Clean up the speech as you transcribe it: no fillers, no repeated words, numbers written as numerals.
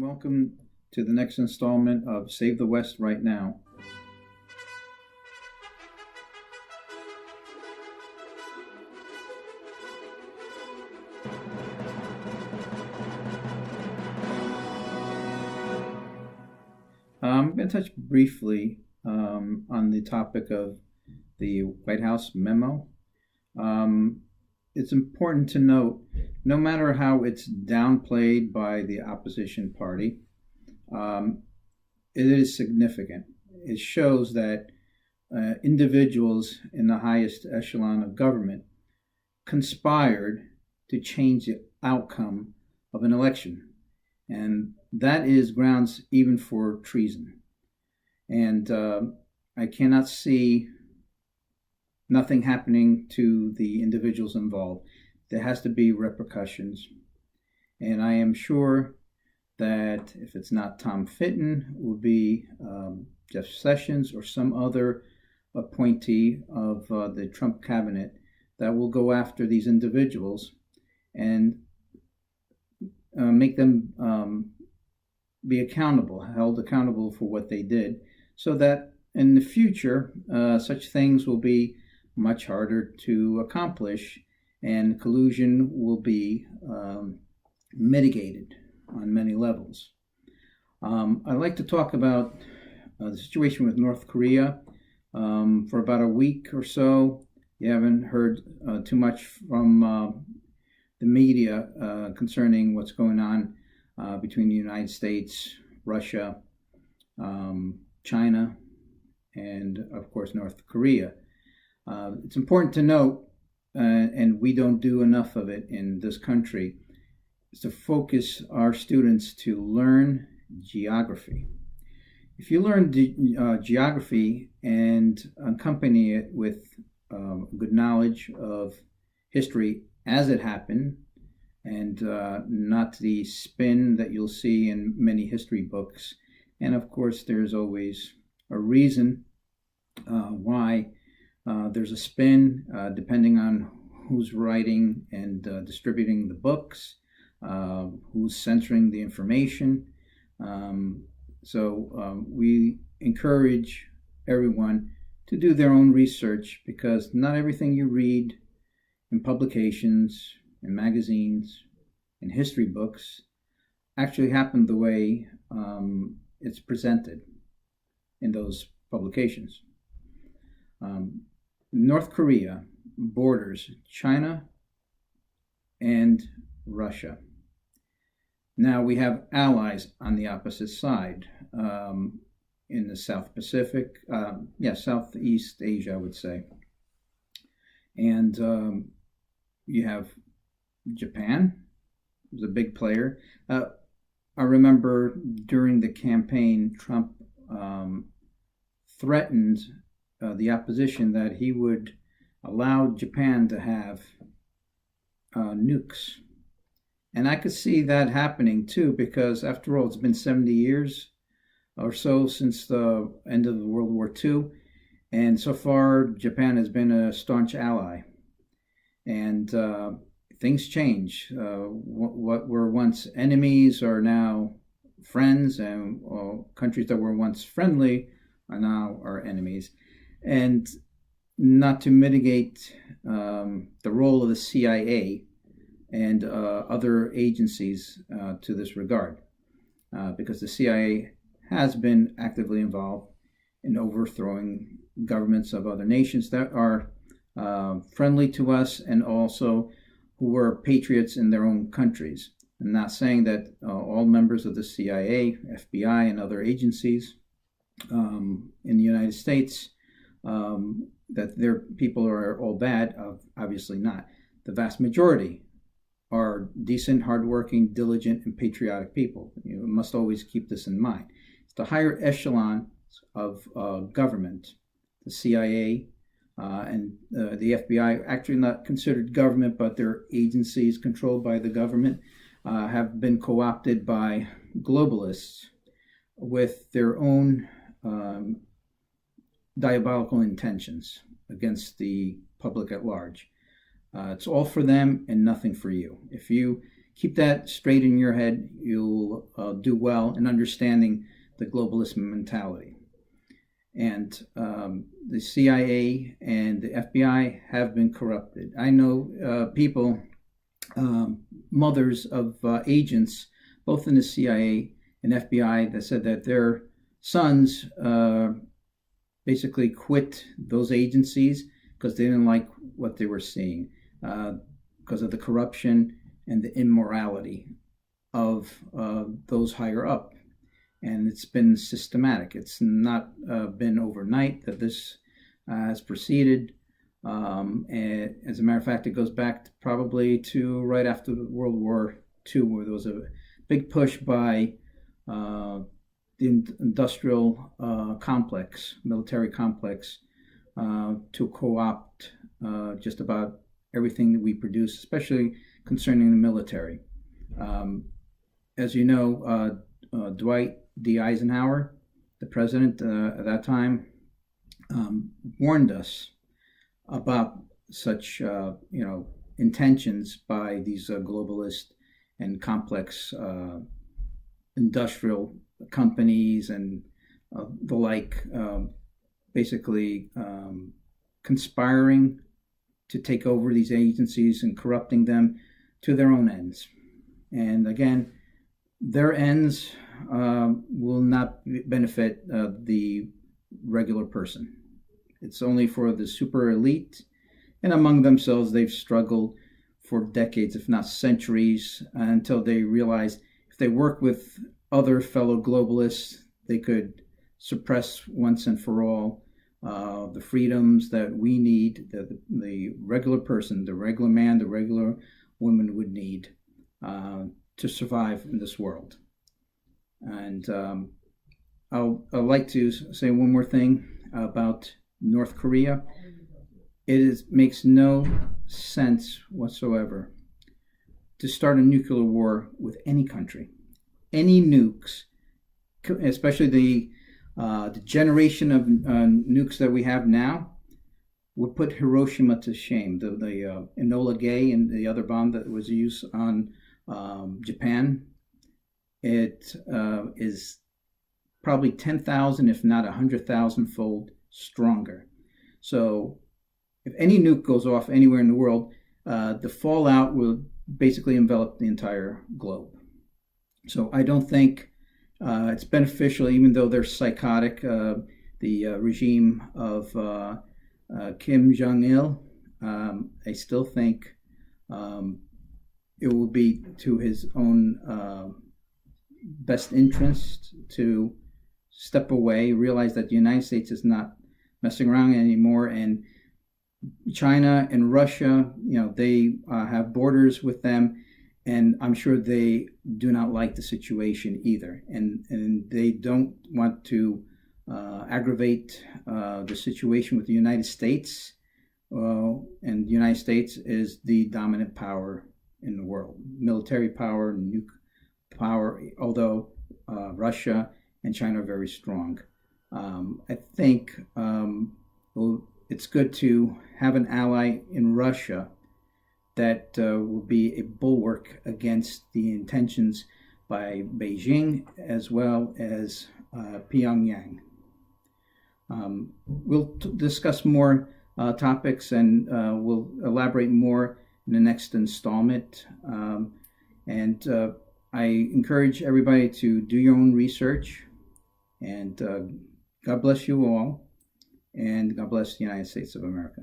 and welcome to the next installment of Save the West Right Now. I'm going to touch briefly on the topic of the White House memo. It's important to note, no matter how it's downplayed by the opposition party, it is significant. It shows that individuals in the highest echelon of government conspired to change the outcome of an election. And that is grounds even for treason. And I cannot see nothing happening to the individuals involved. There has to be repercussions. And I am sure that if it's not Tom Fitton, it will be Jeff Sessions or some other appointee of the Trump cabinet that will go after these individuals and make them be accountable, held accountable for what they did, so that in the future, such things will be much harder to accomplish and collusion will be mitigated on many levels. I'd like to talk about the situation with North Korea. For about a week or so, you haven't heard too much from the media concerning what's going on between the United States, Russia, China, and of course North Korea. It's important to note, and we don't do enough of it in this country, is to focus our students to learn geography. If you learn geography and accompany it with good knowledge of history as it happened, and not the spin that you'll see in many history books. And of course, there's always a reason why there's a spin, depending on who's writing and distributing the books, who's censoring the information. So we encourage everyone to do their own research, because not everything you read in publications, in magazines, in history books actually happened the way it's presented in those publications. North Korea borders China and Russia. Now we have allies on the opposite side in the South Pacific, Southeast Asia, I would say. And you have Japan was a big player. I remember during the campaign, Trump threatened the opposition that he would allow Japan to have nukes. And I could see that happening too, because after all, it's been 70 years or so since the end of World War II. And so far, Japan has been a staunch ally. And things change. What were once enemies are now friends, and countries that were once friendly are now our enemies. And not to mitigate the role of the CIA and other agencies to this regard, because the CIA has been actively involved in overthrowing governments of other nations that are friendly to us, and also who were patriots in their own countries. I'm not saying that all members of the CIA, FBI, and other agencies in the United States, that their people are all bad. Obviously not. The vast majority are decent, hardworking, diligent, and patriotic people. You must always keep this in mind. It's the higher echelon of government, the CIA, and the FBI, actually not considered government, but they're agencies controlled by the government, have been co-opted by globalists with their own diabolical intentions against the public at large. It's all for them and nothing for you. If you keep that straight in your head. You'll do well in understanding the globalist mentality. And the CIA and the FBI have been corrupted. I know people, mothers of agents, both in the CIA and FBI, that said that their sons basically quit those agencies because they didn't like what they were seeing, because of the corruption and the immorality of those higher up. And it's been systematic. It's not been overnight that this has proceeded. And as a matter of fact, it goes back probably to right after World War II, where there was a big push by the industrial complex, military complex, to co-opt just about everything that we produce, especially concerning the military. As you know, Dwight D. Eisenhower, the president at that time, warned us about such intentions by these globalist and complex industrial companies and the like, basically conspiring to take over these agencies and corrupting them to their own ends. And again, their ends will not benefit the regular person. It's only for the super elite, and among themselves they've struggled for decades, if not centuries, until they realize if they work with other fellow globalists, they could suppress once and for all the freedoms that we need, that the regular person, the regular man, the regular woman would need to survive in this world. And I'd like to say one more thing about North Korea. Makes no sense whatsoever to start a nuclear war with any country. Any nukes, especially the generation of nukes that we have now, would put Hiroshima to shame. The Enola Gay and the other bomb that was used on Japan, it is probably 10,000, if not 100,000-fold stronger. So if any nuke goes off anywhere in the world, the fallout will basically envelop the entire globe. So I don't think it's beneficial, even though they're psychotic, the regime of Kim Jong-il. I still think it will be to his own best interest to step away, realize that the United States is not messing around anymore, and China and Russia, they have borders with them, and I'm sure they do not like the situation either, and they don't want to aggravate the situation with the United States, and the United States is the dominant power in the world, military power, nuke power, although Russia and China are very strong. I think it's good to have an ally in Russia that will be a bulwark against the intentions by Beijing as well as Pyongyang. We'll discuss more topics, and we'll elaborate more in the next installment. And I encourage everybody to do your own research. And God bless you all. And God bless the United States of America.